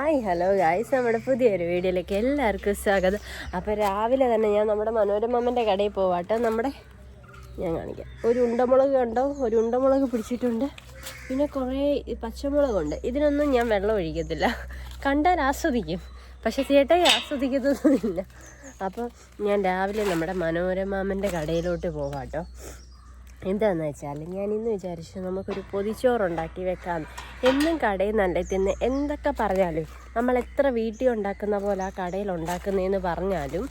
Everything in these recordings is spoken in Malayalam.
ഹായ് ഹലോ ഗായ്സ്, നമ്മുടെ പുതിയൊരു വീഡിയോയിലേക്ക് എല്ലാവർക്കും സ്വാഗതം. അപ്പോൾ രാവിലെ തന്നെ ഞാൻ നമ്മുടെ മനോരമമ്മൻ്റെ കടയിൽ പോവാട്ടോ. ഞാൻ കാണിക്കാം. ഒരു ഉണ്ടമുളക് കണ്ടോ, ഒരു ഉണ്ടമുളക് പിടിച്ചിട്ടുണ്ട്. പിന്നെ കുറേ പച്ചമുളകുണ്ട്. ഇതിനൊന്നും ഞാൻ വെള്ളം ഒഴിക്കത്തില്ല, കണ്ടാൽ ആസ്വദിക്കും, പക്ഷെ ചേട്ടായി ആസ്വദിക്കുന്നതൊന്നുമില്ല. അപ്പോൾ ഞാൻ രാവിലെ നമ്മുടെ മനോരമമ്മൻ്റെ കടയിലോട്ട് പോവാട്ടോ. എന്താണെന്ന് വെച്ചാൽ ഞാൻ ഇന്ന് വിചാരിച്ചു നമുക്കൊരു പൊതിച്ചോറുണ്ടാക്കി വെക്കാം. എന്നും കടയിൽ നല്ല തിന്ന് എന്തൊക്കെ പറഞ്ഞാലും നമ്മൾ എത്ര വീട്ടിൽ ഉണ്ടാക്കുന്ന പോലെ ആ കടയിൽ ഉണ്ടാക്കുന്നതെന്ന് പറഞ്ഞാലും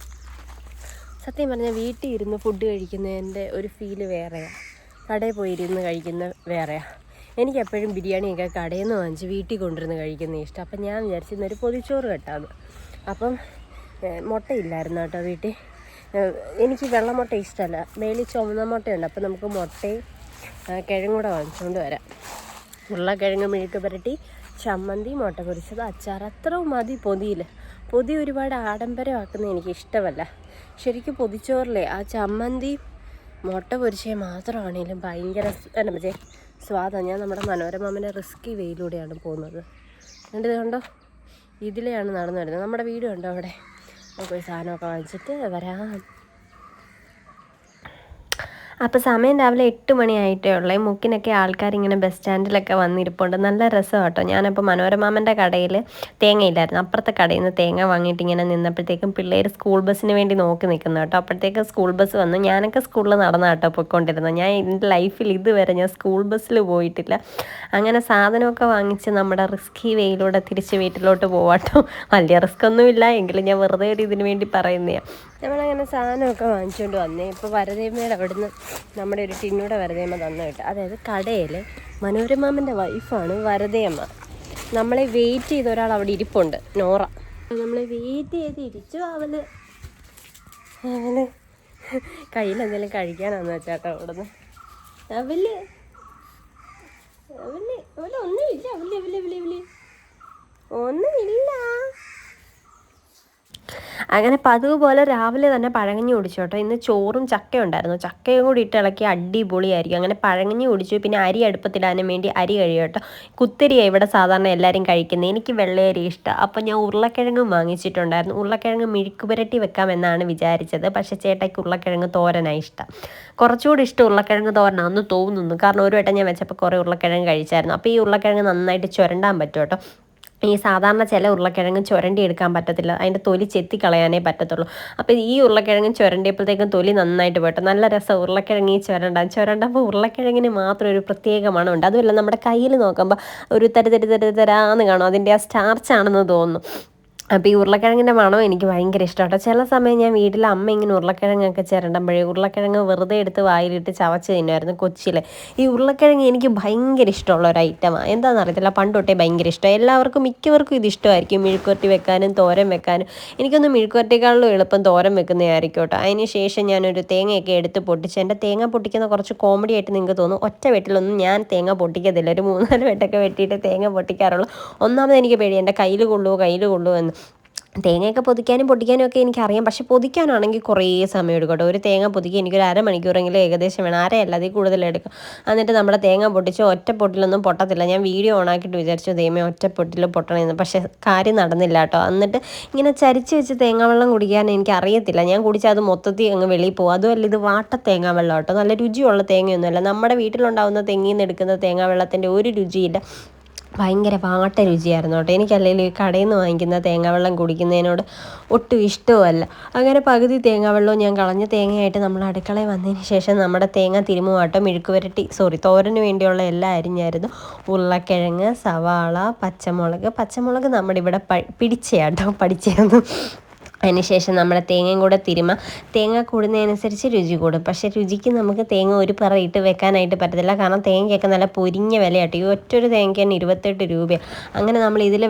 സത്യം പറഞ്ഞാൽ വീട്ടിൽ ഇരുന്ന് ഫുഡ് കഴിക്കുന്നതിൻ്റെ ഒരു ഫീല് വേറെയാണ്, കടയിൽ പോയി ഇരുന്ന് കഴിക്കുന്ന വേറെയാണ്. എനിക്കെപ്പോഴും ബിരിയാണിയൊക്കെ കടയിൽ നിന്ന് വാങ്ങിച്ച് വീട്ടിൽ കൊണ്ടുവരുന്ന് കഴിക്കുന്ന ഇഷ്ടം. അപ്പം ഞാൻ വിചാരിച്ചിരുന്നൊരു പൊതിച്ചോറ് കെട്ടാമെന്ന്. അപ്പം മുട്ടയില്ലായിരുന്നു കേട്ടോ വീട്ടിൽ. എനിക്ക് വെള്ളമുട്ട ഇഷ്ടമല്ല, മേളിൽ ചുവന്ന മുട്ടയുണ്ട്. അപ്പോൾ നമുക്ക് മുട്ടയും കിഴങ്ങും കൂടെ വാങ്ങിച്ചുകൊണ്ട് വരാം. ഉരുളക്കിഴങ്ങ് മെഴുക്ക് പുരട്ടി, ചമ്മന്തി, മുട്ട പൊരിച്ചത്, അച്ചാർ, അത്രയും മതി. പൊതി ഒരുപാട് ആഡംബരമാക്കുന്നത് എനിക്ക് ഇഷ്ടമല്ല. ശരിക്കും പൊതിച്ചോറിലെ ആ ചമ്മന്തി മുട്ട പൊരിച്ചത് മാത്രമാണെങ്കിലും ഭയങ്കര സ്വാദാണ്. ഞാൻ നമ്മുടെ മനോരമമ്മൻ്റെ റിസ്കി വെയിലൂടെയാണ് പോകുന്നത്. കണ്ടോ, ഇതിലെയാണ് നടന്നു വരുന്നത്. നമ്മുടെ വീട് കണ്ടോ അവിടെ. നമുക്ക് സാധനമൊക്കെ വാങ്ങിച്ചിട്ട് വരാം. അപ്പോൾ സമയം രാവിലെ 8 മണിയായിട്ടേ ഉള്ളേ. മുക്കിനൊക്കെ ആൾക്കാരിങ്ങനെ ബസ് സ്റ്റാൻഡിലൊക്കെ വന്നിരിപ്പുണ്ട്. നല്ല രസം കേട്ടോ. ഞാനപ്പോൾ മനോരമമ്മൻ്റെ കടയിൽ തേങ്ങയില്ലായിരുന്നു, അപ്പുറത്തെ കടയിൽ നിന്ന് തേങ്ങ വാങ്ങിയിട്ട് ഇങ്ങനെ നിന്നപ്പോഴത്തേക്കും പിള്ളേർ സ്കൂൾ ബസ്സിന് വേണ്ടി നോക്കി നിൽക്കുന്നു കേട്ടോ. അപ്പോഴത്തേക്ക് സ്കൂൾ ബസ് വന്നു. ഞാനൊക്കെ സ്കൂളിൽ നടന്ന കേട്ടോ പോയിക്കൊണ്ടിരുന്നത്. ഞാൻ എൻ്റെ ലൈഫിൽ ഇതുവരെ ഞാൻ സ്കൂൾ ബസ്സിൽ പോയിട്ടില്ല. അങ്ങനെ സാധനമൊക്കെ വാങ്ങിച്ച് നമ്മുടെ റിസ്കി വെയിലൂടെ തിരിച്ച് വീട്ടിലോട്ട് പോവാട്ടോ. വലിയ റിസ്ക് ഒന്നുമില്ല, എങ്കിലും ഞാൻ വെറുതെ ഒരു ഇതിന് വേണ്ടി പറയുന്നതാണ്. നമ്മളങ്ങനെ സാധനമൊക്കെ വാങ്ങിച്ചുകൊണ്ട് വന്നേ. ഇപ്പോൾ വരദേമ്മയുടെ അവിടുന്ന് നമ്മുടെ ഒരു ടിന്നൂടെ വരദേമ്മ തന്നു കേട്ടോ. അതായത് കടയിൽ മനോരമമ്മൻ്റെ വൈഫാണ് വരദേമ്മ. നമ്മളെ വെയിറ്റ് ചെയ്ത ഒരാൾ അവിടെ ഇരിപ്പുണ്ട്, നോറ. നമ്മളെ വെയിറ്റ് ചെയ്ത് ഇരിച്ചു. അവന് കയ്യിൽ എന്തെങ്കിലും കഴിക്കാനാന്ന് വെച്ചാട്ടോ അവിടുന്ന്. അവല് ഒന്നുമില്ല, ഒന്നുമില്ല. അങ്ങനെ പതിവ് പോലെ രാവിലെ തന്നെ പഴങ്കഞ്ഞി കുടിച്ചു കേട്ടോ. ഇന്ന് ചോറും ചക്കയും ഉണ്ടായിരുന്നു. ചക്കയും കൂടി ഇട്ട് ഇളക്കി അടിപൊളിയായിരിക്കും. അങ്ങനെ പഴങ്കഞ്ഞി കുടിച്ചു. പിന്നെ അരി അടുപ്പത്തിടാനും വേണ്ടി അരി കഴിയും കേട്ടോ. കുത്തരിയാണ് ഇവിടെ സാധാരണ എല്ലാവരും കഴിക്കുന്നത്. എനിക്ക് വെള്ളയരി ഇഷ്ടം. അപ്പോൾ ഞാൻ ഉരുളക്കിഴങ്ങും വാങ്ങിച്ചിട്ടുണ്ടായിരുന്നു. ഉരുളക്കിഴങ്ങ് മെഴുക്ക് പുരട്ടി വെക്കാമെന്നാണ് വിചാരിച്ചത്, പക്ഷേ ചേട്ടയ്ക്ക് ഉരുളക്കിഴങ്ങ് തോരനാണ് ഇഷ്ടം. കുറച്ചുകൂടി ഇഷ്ടം ഉരുളക്കിഴങ്ങ് തോരനാണെന്ന് തോന്നുന്നു. കാരണം ഒരു വട്ടം ഞാൻ വെച്ചപ്പോൾ കുറേ ഉരുളക്കിഴങ്ങ് കഴിച്ചായിരുന്നു. അപ്പോൾ ഈ ഉരുളക്കിഴങ്ങ് നന്നായിട്ട് ചുരണ്ടാൻ പറ്റും കേട്ടോ. ഈ സാധാരണ ചില ഉരുളക്കിഴങ്ങ് ചുരണ്ടി എടുക്കാൻ പറ്റത്തില്ല, അതിൻ്റെ തൊലി ചെത്തിക്കളയാനേ പറ്റത്തുള്ളൂ. അപ്പോൾ ഈ ഉരുളക്കിഴങ്ങ് ചുരണ്ടിയപ്പോഴത്തേക്കും തൊലി നന്നായിട്ട് പോട്ടെ. നല്ല രസം ഉരുളക്കിഴങ്ങ് ഈ ചുരണ്ടുമ്പോൾ ഉരുളക്കിഴങ്ങിന് മാത്രം ഒരു പ്രത്യേക മണമുണ്ട്. അതുമല്ല നമ്മുടെ കയ്യിൽ നോക്കുമ്പോൾ ഒരു തരാന്ന് കാണും, അതിൻ്റെ ആ സ്റ്റാർച്ചാണെന്ന് തോന്നുന്നു. അപ്പോൾ ഈ ഉരുളക്കിഴങ്ങിൻ്റെ മണം എനിക്ക് ഭയങ്കര ഇഷ്ടമാണ്. ചില സമയം ഞാൻ വീട്ടിൽ അമ്മ ഇങ്ങനെ ഉരുളക്കിഴങ്ങൊക്കെ ചിരണ്ടുമ്പോഴേ ഉരുളക്കിഴങ്ങ് വെറുതെ എടുത്ത് വായിലിട്ട് ചവച്ച് തിന്നുമായിരുന്നു കൊച്ചിലെ. ഈ ഉരുളക്കിഴങ്ങ് എനിക്ക് ഭയങ്കര ഇഷ്ടമുള്ള ഒരു ഐറ്റമാണ്. എന്താണെന്ന് അറിയത്തില്ല, പണ്ട് തൊട്ടേ ഭയങ്കര ഇഷ്ടം. മിക്കവർക്കും ഇത് ഇഷ്ടമായിരിക്കും, മെഴുക്കുവരട്ടി വെക്കാനും തോരൻ വെക്കാനും. എനിക്കൊന്ന് മെഴുക്കുവരട്ടിക്കാളിലും എളുപ്പം തോരൻ വെക്കുന്നതായിരിക്കും കേട്ടോ. അതിന് ശേഷം ഞാനൊരു തേങ്ങയൊക്കെ എടുത്ത് പൊട്ടിച്ച്, എൻ്റെ തേങ്ങ പൊട്ടിക്കുന്ന കുറച്ച് കോമഡി ആയിട്ട് നിങ്ങൾക്ക് തോന്നും. ഒറ്റ വെട്ടിലൊന്നും ഞാൻ തേങ്ങ പൊട്ടിക്കത്തില്ല, ഒരു 3-4 വെട്ടൊക്കെ വെട്ടിയിട്ട് തേങ്ങ പൊട്ടിക്കാറുള്ളൂ. ഒന്നാമത് എനിക്ക് പേടി, എൻ്റെ കയ്യിൽ കൊള്ളുമോ എന്ന്. തേങ്ങയൊക്കെ പൊട്ടിക്കാനും ഒക്കെ എനിക്കറിയാം, പക്ഷെ പൊതിക്കാനാണെങ്കിൽ കുറേ സമയം എടുക്കും കേട്ടോ. ഒരു തേങ്ങ പൊതിക്കാൻ എനിക്കൊരു അരമണിക്കൂറെങ്കിലും ഏകദേശം വേണം. അരയല്ല, അതിൽ കൂടുതൽ എടുക്കും. എന്നിട്ട് നമ്മുടെ തേങ്ങ പൊട്ടിച്ച് ഒറ്റ പൊട്ടിലൊന്നും പൊട്ടത്തില്ല. ഞാൻ വീഡിയോ ഓണാക്കിയിട്ട് വിചാരിച്ചു ദൈവമേ ഒറ്റ പൊട്ടിൽ പൊട്ടണമെന്ന്, പക്ഷേ കാര്യം നടന്നില്ല കേട്ടോ. എന്നിട്ട് ഇങ്ങനെ ചരിച്ച് വെച്ച് തേങ്ങാവെള്ളം കുടിക്കാൻ എനിക്ക് അറിയത്തില്ല. ഞാൻ കുടിച്ചാൽ അത് മൊത്തത്തിൽ അങ്ങ് വെളിയിൽ പോകും. അതുമല്ല, ഇത് വാട്ട തേങ്ങാവെള്ളം കേട്ടോ, നല്ല രുചിയുള്ള തേങ്ങയൊന്നുമല്ല. നമ്മുടെ വീട്ടിലുണ്ടാകുന്ന തെങ്ങിൽ നിന്ന് എടുക്കുന്ന തേങ്ങാവെള്ളത്തിൻ്റെ ഒരു രുചിയില്ല, ഭയങ്കര വാട്ട രുചിയായിരുന്നു കേട്ടോ. എനിക്കല്ലെങ്കിൽ ഈ കടയിൽ നിന്ന് വാങ്ങിക്കുന്ന തേങ്ങാവെള്ളം കുടിക്കുന്നതിനോട് ഒട്ടും ഇഷ്ടവുമല്ല. അങ്ങനെ പകുതി തേങ്ങാവെള്ളവും ഞാൻ കളഞ്ഞ തേങ്ങയായിട്ട് നമ്മൾ അടുക്കളയിൽ വന്നതിന് ശേഷം നമ്മുടെ തേങ്ങ തിരുമുവാട്ടോ. തോരന് വേണ്ടിയുള്ള എല്ലാം അരിഞ്ഞായിരുന്നു. ഉരുളക്കിഴങ്ങ്, സവാള, പച്ചമുളക് നമ്മുടെ ഇവിടെ പഠിച്ചായിരുന്നു. അതിനുശേഷം നമ്മുടെ തേങ്ങയും കൂടെ തേങ്ങ കൂടുന്നതനുസരിച്ച് രുചി കൂടും. പക്ഷേ രുചിക്ക് നമുക്ക് തേങ്ങ ഒരു പറ ഇട്ട് വെക്കാനായിട്ട് പറ്റത്തില്ല, കാരണം തേങ്ങയൊക്കെ നല്ല പൊരിഞ്ഞ വിലയാട്ടോ. ഈ ഒറ്റൊരു തേങ്ങയ്ക്ക് തന്നെ 28 രൂപയാണ്. അങ്ങനെ നമ്മൾ ഇതിൽ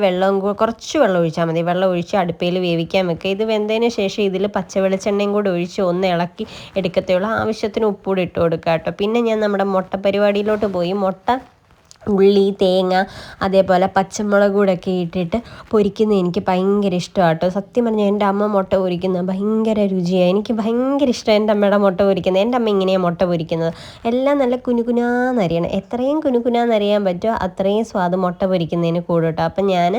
കുറച്ച് വെള്ളം ഒഴിച്ചാൽ മതി. വെള്ളം ഒഴിച്ച് അടുപ്പയിൽ വേവിക്കാൻ വെക്കുക. ഇത് വെന്തതിന് ശേഷം ഇതിൽ പച്ച വെളിച്ചെണ്ണയും കൂടെ ഒഴിച്ച് ഒന്ന് ഇളക്കി എടുക്കത്തേയുള്ളൂ. ആവശ്യത്തിന് ഉപ്പൂടെ ഇട്ട് കൊടുക്കുക കേട്ടോ. പിന്നെ ഞാൻ നമ്മുടെ മുട്ട പരിപാടിയിലോട്ട് പോയി. ഉള്ളി, തേങ്ങ, അതേപോലെ പച്ചമുളക് കൂടെയൊക്കെ ഇട്ടിട്ട് പൊരിക്കുന്നത് എനിക്ക് ഭയങ്കര ഇഷ്ടമാണ് കേട്ടോ. സത്യം പറഞ്ഞാൽ എൻ്റെ അമ്മ മുട്ട പൊരിക്കുന്നത് ഭയങ്കര രുചിയാണ്. എനിക്ക് ഭയങ്കര ഇഷ്ടം എൻ്റെ അമ്മയുടെ മുട്ട പൊരിക്കുന്നത്. എൻ്റെ അമ്മ ഇങ്ങനെയാണ് മുട്ട പൊരിക്കുന്നത്. എല്ലാം നല്ല കുനുകുനാന്നരിയണം. എത്രയും കുനുകുനാന്നരിയാൻ പറ്റുമോ അത്രയും സ്വാദ് മുട്ട പൊരിക്കുന്നതിന് കൂടും കേട്ടോ. അപ്പം ഞാൻ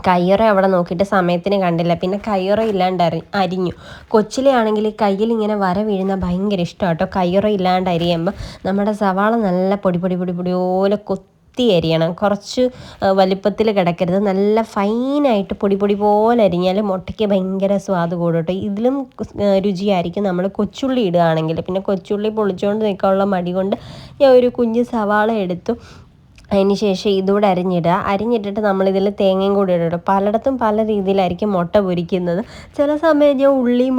കയ്യുറ അവിടെ നോക്കിയിട്ട് സമയത്തിന് കണ്ടില്ല, പിന്നെ കയ്യുറ ഇല്ലാണ്ട് അരിഞ്ഞു. കൊച്ചിലെ ആണെങ്കിൽ കയ്യിൽ ഇങ്ങനെ വര വീഴുന്ന ഭയങ്കര ഇഷ്ടമാണ് കേട്ടോ. കയ്യുറ ഇല്ലാണ്ട് അരിയുമ്പോൾ നമ്മുടെ സവാള നല്ല പൊടി പൊടി പൊടി പൊടിയോലെ കൊത്തി അരിയണം. കുറച്ച് വലിപ്പത്തിൽ കിടക്കരുത്, നല്ല ഫൈനായിട്ട് പൊടി പൊടി പോലെ അരിഞ്ഞാൽ മുട്ടയ്ക്ക് ഭയങ്കര സ്വാദ് കൂടും കേട്ടോ. ഇതിലും രുചിയായിരിക്കും നമ്മൾ കൊച്ചുള്ളി ഇടുകയാണെങ്കിൽ. പിന്നെ കൊച്ചുള്ളി പൊളിച്ചുകൊണ്ട് നിൽക്കാനുള്ള മടി കൊണ്ട് ഞാൻ ഒരു കുഞ്ഞ് സവാള എടുത്തു. അതിന് ശേഷം ഇതുകൂടെ അരിഞ്ഞിട്ടിട്ട് നമ്മളിതിൽ തേങ്ങയും കൂടി ഇടും. പലയിടത്തും പല രീതിയിലായിരിക്കും മുട്ട പൊരിക്കുന്നത്. ചില സമയം ഞാൻ ഉള്ളിയും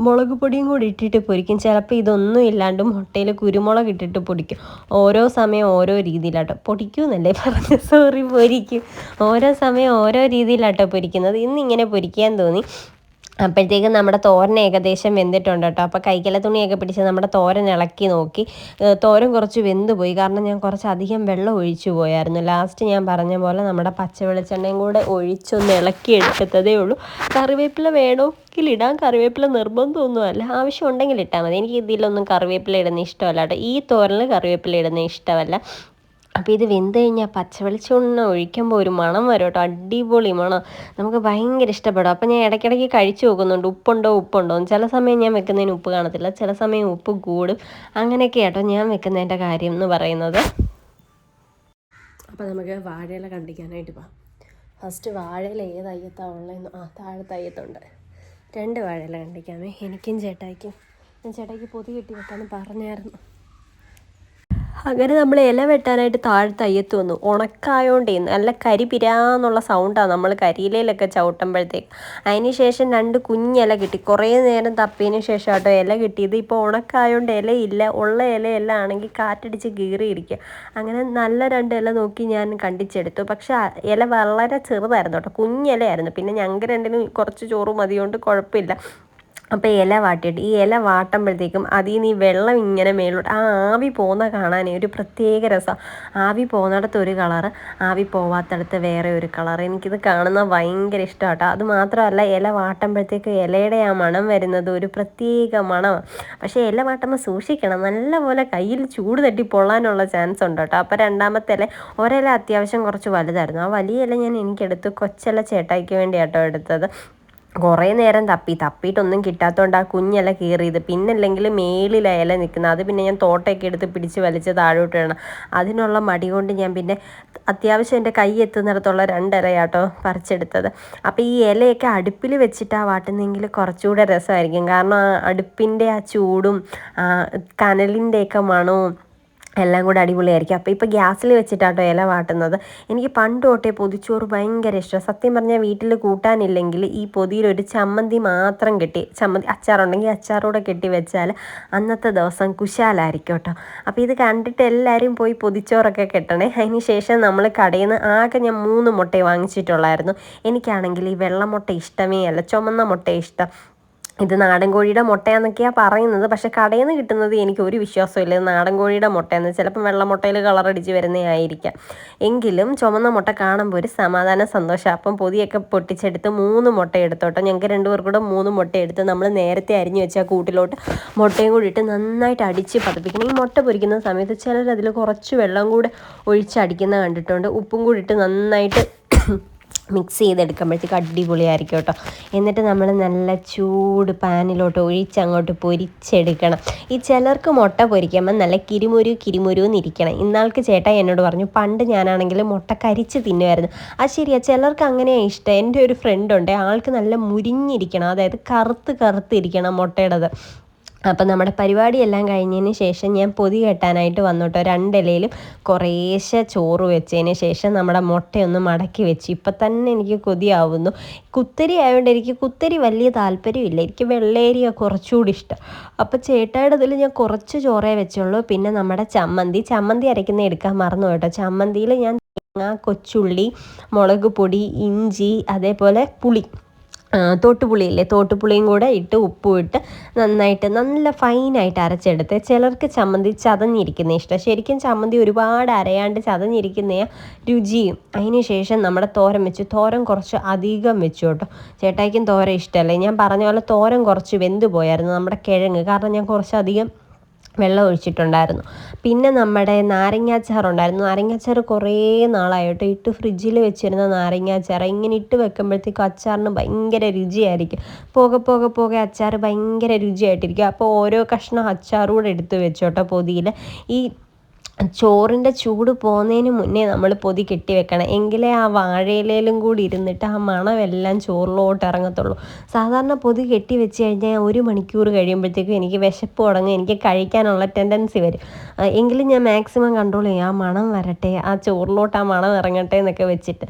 മുളക് പൊടിയും കൂടി ഇട്ടിട്ട് പൊരിക്കും. ചിലപ്പോൾ ഇതൊന്നും ഇല്ലാണ്ട് മുട്ടയിൽ കുരുമുളക് ഇട്ടിട്ട് പൊടിക്കും. ഓരോ സമയം ഓരോ രീതിയിലാട്ടോ. പൊടിക്കുമെന്നല്ലേ പറഞ്ഞു, സോറി, പൊരിക്കും. ഓരോ സമയം ഓരോ രീതിയിലാട്ടോ പൊരിക്കുന്നത്. ഇന്നിങ്ങനെ പൊരിക്കാൻ തോന്നി. അപ്പോഴത്തേക്കും നമ്മുടെ തോരൻ ഏകദേശം വെന്തിട്ടുണ്ട് കേട്ടോ. അപ്പോൾ കൈക്കല തുണിയൊക്കെ പിടിച്ച് നമ്മുടെ തോരൻ ഇളക്കി നോക്കി. തോരൻ കുറച്ച് വെന്ത് പോയി, കാരണം ഞാൻ കുറച്ച് അധികം വെള്ളം ഒഴിച്ചു പോയായിരുന്നു. ലാസ്റ്റ് ഞാൻ പറഞ്ഞ പോലെ നമ്മുടെ പച്ച വെളിച്ചെണ്ണയും കൂടെ ഒഴിച്ചൊന്ന് ഇളക്കി എടുത്തതേ ഉള്ളൂ. കറിവേപ്പില വേണമെങ്കിൽ ഇടാം, കറിവേപ്പില നിർബന്ധമൊന്നുമല്ല, ആവശ്യമുണ്ടെങ്കിൽ ഇട്ടാൽ മതി. എനിക്ക് ഇതിലൊന്നും കറിവേപ്പില ഇടുന്ന ഇഷ്ടമല്ല കേട്ടോ. ഈ തോരനിൽ കറിവേപ്പില ഇടുന്ന ഇഷ്ടമല്ല. അപ്പോൾ ഇത് വെന്ത് കഴിഞ്ഞാൽ പച്ചവെളിച്ചെണ്ണ ഒഴിക്കുമ്പോൾ ഒരു മണം വരും കേട്ടോ, അടിപൊളി മണം, നമുക്ക് ഭയങ്കര ഇഷ്ടപ്പെടും. അപ്പോൾ ഞാൻ ഇടയ്ക്കിടയ്ക്ക് കഴിച്ചു നോക്കുന്നുണ്ട് ഉപ്പുണ്ടോ എന്ന്. ചില സമയം ഞാൻ വെക്കുന്നതിന് ഉപ്പ് കാണത്തില്ല, ചില സമയം ഉപ്പ് കൂടും. അങ്ങനെയൊക്കെ കേട്ടോ ഞാൻ വെക്കുന്നതിൻ്റെ കാര്യം എന്ന് പറയുന്നത്. അപ്പോൾ നമുക്ക് വാഴയില കണ്ടിക്കാനായിട്ട് പോകാം. ഫസ്റ്റ് വാഴയില ഏത് അയ്യത്താണ് ഉള്ളതെന്ന്, താഴത്തെ അയ്യത്തുണ്ട്. 2 വാഴയില കണ്ടിക്കാമേ, എനിക്കും ചേട്ടായിക്കും. ഞാൻ ചേട്ടായിക്ക് പൊതി കെട്ടി വെക്കാമെന്ന് പറഞ്ഞായിരുന്നു. അങ്ങനെ നമ്മൾ ഇല വെട്ടാനായിട്ട് താഴത്തെ അയ്യത്ത് വന്നു. ഉണക്കായോണ്ടേ നല്ല കരി പിരാന്നുള്ള സൗണ്ടാണ് നമ്മൾ കരിയിലയിലൊക്കെ ചവിട്ടുമ്പോഴത്തേക്ക്. അതിന് ശേഷം 2 കുഞ്ഞില കിട്ടി. കുറേ നേരം തപ്പിയതിന് ശേഷം കേട്ടോ ഇല കിട്ടിയത്. ഇപ്പോൾ ഉണക്കായോണ്ട് ഇലയില്ല, ഉള്ള ഇലയെല്ലാം ആണെങ്കിൽ കാറ്റടിച്ച് കീറിയിരിക്കുക. അങ്ങനെ നല്ല 2 ഇല നോക്കി ഞാൻ കണ്ടിച്ചെടുത്തു. പക്ഷേ ഇല വളരെ ചെറുതായിരുന്നു കേട്ടോ, കുഞ്ഞിലയായിരുന്നു. പിന്നെ ഞങ്ങൾക്ക് 2-നും കുറച്ച് ചോറ് മതിയോണ്ട് കുഴപ്പമില്ല. അപ്പോൾ ഇല വാട്ടിയിട്ട് ഈ ഇല വാട്ടുമ്പോഴത്തേക്കും അതിൽ നിന്ന് ഈ വെള്ളം ഇങ്ങനെ മേലോട്ട് ആവി പോകുന്ന കാണാനേ ഒരു പ്രത്യേക രസമാണ്. ആവി പോകുന്നിടത്ത് ഒരു കളറ്, ആവി പോവാത്തടത്ത് വേറെ ഒരു കളർ. എനിക്കിത് കാണുന്നത് ഭയങ്കര ഇഷ്ടമാണ് കേട്ടോ. അത് മാത്രമല്ല ഇല വാട്ടുമ്പോഴത്തേക്ക് ഇലയുടെ ആ മണം വരുന്നത് ഒരു പ്രത്യേക മണമാണ്. പക്ഷേ ഇല വാട്ടുമ്പോൾ സൂക്ഷിക്കണം, നല്ലപോലെ കയ്യിൽ ചൂട് തട്ടി പൊള്ളാനുള്ള ചാൻസ് ഉണ്ട് കേട്ടോ. അപ്പോൾ രണ്ടാമത്തെ ഇല, ഒരില അത്യാവശ്യം കുറച്ച് വലുതായിരുന്നു. ആ വലിയ ഇല ഞാൻ എനിക്കെടുത്ത്, കൊച്ചില ചേട്ടായിക്ക് വേണ്ടി കേട്ടോ എടുത്തത്. കുറേ നേരം തപ്പിയിട്ടൊന്നും കിട്ടാത്തതുകൊണ്ട് ആ കുഞ്ഞില കീറിയത്. പിന്നെ അല്ലെങ്കിൽ മേളിൽ ഇല നിൽക്കുന്നത്, അത് പിന്നെ ഞാൻ തോട്ടയൊക്കെ എടുത്ത് പിടിച്ച് വലിച്ച് താഴോട്ട് ഇടണം. അതിനുള്ള മടി കൊണ്ട് ഞാൻ പിന്നെ അത്യാവശ്യം എൻ്റെ കൈ എത്തുന്നിടത്തുള്ള 2 ഇലയാട്ടോ പറിച്ചെടുത്തത്. അപ്പോൾ ഈ ഇലയൊക്കെ അടുപ്പിൽ വെച്ചിട്ടാണ് വാട്ടുന്നതെങ്കിൽ കുറച്ചുകൂടെ രസമായിരിക്കും. കാരണം ആ അടുപ്പിൻ്റെ ആ ചൂടും കനലിൻ്റെയൊക്കെ മണവും എല്ലാം കൂടെ അടിപൊളിയായിരിക്കും. അപ്പോൾ ഇപ്പോൾ ഗ്യാസിൽ വെച്ചിട്ടാട്ടോ ഇല വാട്ടുന്നത്. എനിക്ക് പണ്ട് തൊട്ടേ പൊതിച്ചോറ് ഭയങ്കര ഇഷ്ടമാണ്. സത്യം പറഞ്ഞാൽ വീട്ടിൽ കൂട്ടാനില്ലെങ്കിൽ ഈ പൊതിയിലൊരു ചമ്മന്തി മാത്രം കെട്ടി, അച്ചാറുണ്ടെങ്കിൽ അച്ചാറൂടെ കെട്ടി വെച്ചാൽ അന്നത്തെ ദിവസം കുശാലായിരിക്കും കേട്ടോ. അപ്പോൾ ഇത് കണ്ടിട്ട് എല്ലാവരും പോയി പൊതിച്ചോറൊക്കെ കെട്ടണേ. അതിന് ശേഷം നമ്മൾ കടയിൽ നിന്ന് ആകെ ഞാൻ 3 മുട്ട വാങ്ങിച്ചിട്ടുള്ളായിരുന്നു. എനിക്കാണെങ്കിൽ ഈ വെള്ള മുട്ട ഇഷ്ടമേ അല്ല, ചുമന്ന മുട്ട ഇഷ്ടം. ഇത് നാടൻ കോഴിയുടെ മുട്ടയാണെന്നൊക്കെയാണ് പറയുന്നത്. പക്ഷേ കടയിൽ നിന്ന് കിട്ടുന്നത് എനിക്ക് ഒരു വിശ്വാസമില്ല ഇത് നാടൻ കോഴിയുടെ മുട്ടയെന്ന്. ചിലപ്പം വെള്ള മുട്ടയിൽ കളറടിച്ച് വരുന്നതായിരിക്കാം. എങ്കിലും ചുമന്ന മുട്ട കാണുമ്പോൾ ഒരു സമാധാനം, സന്തോഷം. അപ്പം പൊതിയൊക്കെ പൊട്ടിച്ചെടുത്ത് 3 മുട്ട എടുത്തോട്ടോ. ഞങ്ങൾക്ക് 2 പേർക്കും കൂടെ 3 മുട്ട എടുത്ത് നമ്മൾ നേരത്തെ അരിഞ്ഞു വെച്ചാൽ കൂട്ടിലോട്ട് മുട്ടയും കൂടി ഇട്ട് നന്നായിട്ട് അടിച്ച് പതപ്പിക്കണം. ഈ മുട്ട പൊരിക്കുന്ന സമയത്ത് ചിലരതിൽ കുറച്ച് വെള്ളം കൂടെ ഒഴിച്ചടിക്കുന്ന കണ്ടിട്ടുണ്ട്. ഉപ്പും കൂടി ഇട്ട് നന്നായിട്ട് മിക്സ് ചെയ്തെടുക്കുമ്പോഴത്തേക്ക് അടിപൊളിയായിരിക്കും കേട്ടോ. എന്നിട്ട് നമ്മൾ നല്ല ചൂട് പാനിലോട്ട് ഒഴിച്ചങ്ങോട്ട് പൊരിച്ചെടുക്കണം. ഈ ചിലർക്ക് മുട്ട പൊരിക്കുമ്പോൾ നല്ല കിരിമുരു എന്നിരിക്കണം. ഇന്നാൾക്ക് ചേട്ടാ എന്നോട് പറഞ്ഞു, പണ്ട് ഞാനാണെങ്കിൽ മുട്ട കരിച്ച് തിന്നുമായിരുന്നു. അത് ശരിയാ, ചിലർക്ക് അങ്ങനെയാണ് ഇഷ്ടം. എൻ്റെ ഒരു ഫ്രണ്ടുണ്ട്, ആൾക്ക് നല്ല മുരിഞ്ഞിരിക്കണം, അതായത് കറുത്തിരിക്കണം മുട്ടയുടേത്. അപ്പം നമ്മുടെ പരിപാടിയെല്ലാം കഴിഞ്ഞതിന് ശേഷം ഞാൻ പൊതി കെട്ടാനായിട്ട് വന്നു കേട്ടോ. 2 ഇലയിലും കുറേശ്ശെ ചോറ് വെച്ചതിന് ശേഷം നമ്മുടെ മുട്ടയൊന്ന് മടക്കി വെച്ച്. ഇപ്പം തന്നെ എനിക്ക് കൊതിയാവുന്നു. കുത്തരി ആയതുകൊണ്ട് എനിക്ക് കുത്തരി വലിയ താല്പര്യമില്ല, എനിക്ക് വെള്ളേരിയ കുറച്ചുകൂടി ഇഷ്ടം. അപ്പോൾ ചേട്ടായുടെ ഇതിൽ ഞാൻ കുറച്ച് ചോറേ വെച്ചുള്ളൂ. പിന്നെ നമ്മുടെ ചമ്മന്തി അരയ്ക്കുന്ന എടുക്കാൻ മറന്നു കേട്ടോ. ചമ്മന്തിയിൽ ഞാൻ തേങ്ങ, കൊച്ചുള്ളി, മുളക് പൊടി, ഇഞ്ചി, അതേപോലെ പുളി, തോട്ടുപുളിയില്ലേ, തോട്ടുപുളിയും കൂടെ ഇട്ട് ഉപ്പും ഇട്ട് നന്നായിട്ട് നല്ല ഫൈനായിട്ട് അരച്ചെടുത്ത്. ചിലർക്ക് ചമ്മന്തി ചതഞ്ഞിരിക്കുന്ന ഇഷ്ടം. ശരിക്കും ചമ്മന്തി ഒരുപാട് അരയാണ്ട് ചതഞ്ഞിരിക്കുന്ന രുചിയും. അതിന് ശേഷം നമ്മുടെ തോരൻ വെച്ചു. തോരൻ കുറച്ച് അധികം വെച്ചു കേട്ടോ. ചേട്ടായിക്കും തോരൻ ഇഷ്ടമല്ലേ. ഞാൻ പറഞ്ഞ പോലെ തോരൻ കുറച്ച് വെന്ത് പോയായിരുന്നു നമ്മുടെ കിഴങ്ങ്, കാരണം ഞാൻ കുറച്ചധികം വെള്ളം ഒഴിച്ചിട്ടുണ്ടായിരുന്നു. പിന്നെ നമ്മുടെ നാരങ്ങാച്ചാറുണ്ടായിരുന്നു. നാരങ്ങാച്ചാറ് കുറേ നാളായിട്ട് ഇട്ട് ഫ്രിഡ്ജിൽ വെച്ചിരുന്ന നാരങ്ങാച്ചാറ്. ഇങ്ങനെ ഇട്ട് വെക്കുമ്പോഴത്തേക്കും അച്ചാറിന് ഭയങ്കര രുചിയായിരിക്കും. പോകെ പോകെ പോകെ അച്ചാർ ഭയങ്കര രുചിയായിട്ടിരിക്കും. അപ്പോൾ ഓരോ കഷ്ണം അച്ചാറും കൂടെ എടുത്ത് വെച്ചോട്ടോ പൊതിയിൽ. ഈ ചോറിൻ്റെ ചൂട് പോകുന്നതിന് മുന്നേ നമ്മൾ പൊതി കെട്ടി വെക്കണം. എങ്കിലേ ആ വാഴയിലയിലും കൂടി ഇരുന്നിട്ട് ആ മണമെല്ലാം ചോറിലോട്ട് ഇറങ്ങത്തുള്ളൂ. സാധാരണ പൊതി കെട്ടി വെച്ച് കഴിഞ്ഞാൽ 1 മണിക്കൂർ കഴിയുമ്പോഴത്തേക്കും എനിക്ക് വിശപ്പ് തുടങ്ങും, എനിക്ക് കഴിക്കാനുള്ള ടെൻഡൻസി വരും. എങ്കിലും ഞാൻ മാക്സിമം കൺട്രോൾ ചെയ്യും. ആ മണം വരട്ടെ, ആ ചോറിലോട്ട് ആ മണം ഇറങ്ങട്ടെ എന്നൊക്കെ വെച്ചിട്ട്.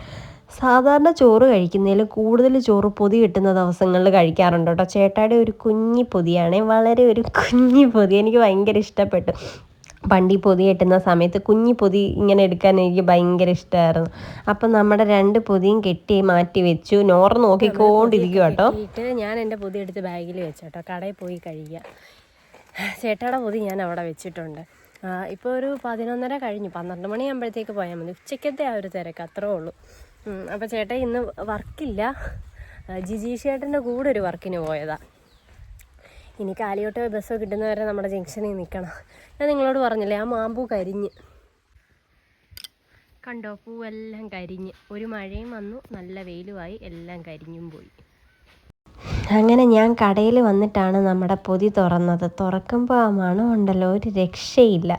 സാധാരണ ചോറ് കഴിക്കുന്നതിൽ കൂടുതൽ ചോറ് പൊതി കിട്ടുന്ന ദിവസങ്ങളിൽ കഴിക്കാറുണ്ട് കേട്ടോ. ചേട്ടായുടെ ഒരു കുഞ്ഞി പൊതിയാണേ, വളരെ ഒരു കുഞ്ഞി പൊതി. എനിക്ക് ഭയങ്കര ഇഷ്ടപ്പെട്ടു. പണ്ട് ഈ പൊതി കെട്ടുന്ന സമയത്ത് കുഞ്ഞി പൊതി ഇങ്ങനെ എടുക്കാൻ എനിക്ക് ഭയങ്കര ഇഷ്ടമായിരുന്നു. അപ്പം നമ്മുടെ 2 പൊതിയും കെട്ടി മാറ്റി വെച്ചു. നോറ നോക്കിക്കൊണ്ടിരിക്കുക കേട്ടോ. ഞാൻ എൻ്റെ പൊതി എടുത്ത് ബാഗിൽ വെച്ചോട്ടോ, കടയിൽ പോയി കഴിയുക. ചേട്ടായുടെ പൊതി ഞാൻ അവിടെ വെച്ചിട്ടുണ്ട്. ഇപ്പോൾ ഒരു 11:30 കഴിഞ്ഞു. 12 മണിയാകുമ്പോഴത്തേക്ക് പോയാൽ മതി. ഉച്ചക്കത്തെ ആ ഒരു തിരക്ക് അത്രേ ഉള്ളൂ. അപ്പോൾ ചേട്ടാ ഇന്ന് വർക്കില്ല. ജിജീഷ് ചേട്ടൻ്റെ കൂടെ ഒരു വർക്കിന് പോയതാണ്. ഇനി കാലിയോട്ട് ബസ്സോ കിട്ടുന്നവരെ നമ്മുടെ ജംഗ്ഷനിൽ നിൽക്കണം. ഞാൻ നിങ്ങളോട് പറഞ്ഞില്ലേ, ആ മാമ്പൂ കരിഞ്ഞ് കണ്ടോ, പൂവെല്ലാം കരിഞ്ഞ്. ഒരു മഴയും വന്നു, നല്ല വെയിലുമായി, എല്ലാം കരിഞ്ഞും പോയി. അങ്ങനെ ഞാൻ കടയിൽ വന്നിട്ടാണ് നമ്മുടെ പൊതി തുറന്നത്. തുറക്കുമ്പോൾ ആ മണം ഉണ്ടല്ലോ, ഒരു രക്ഷയില്ല.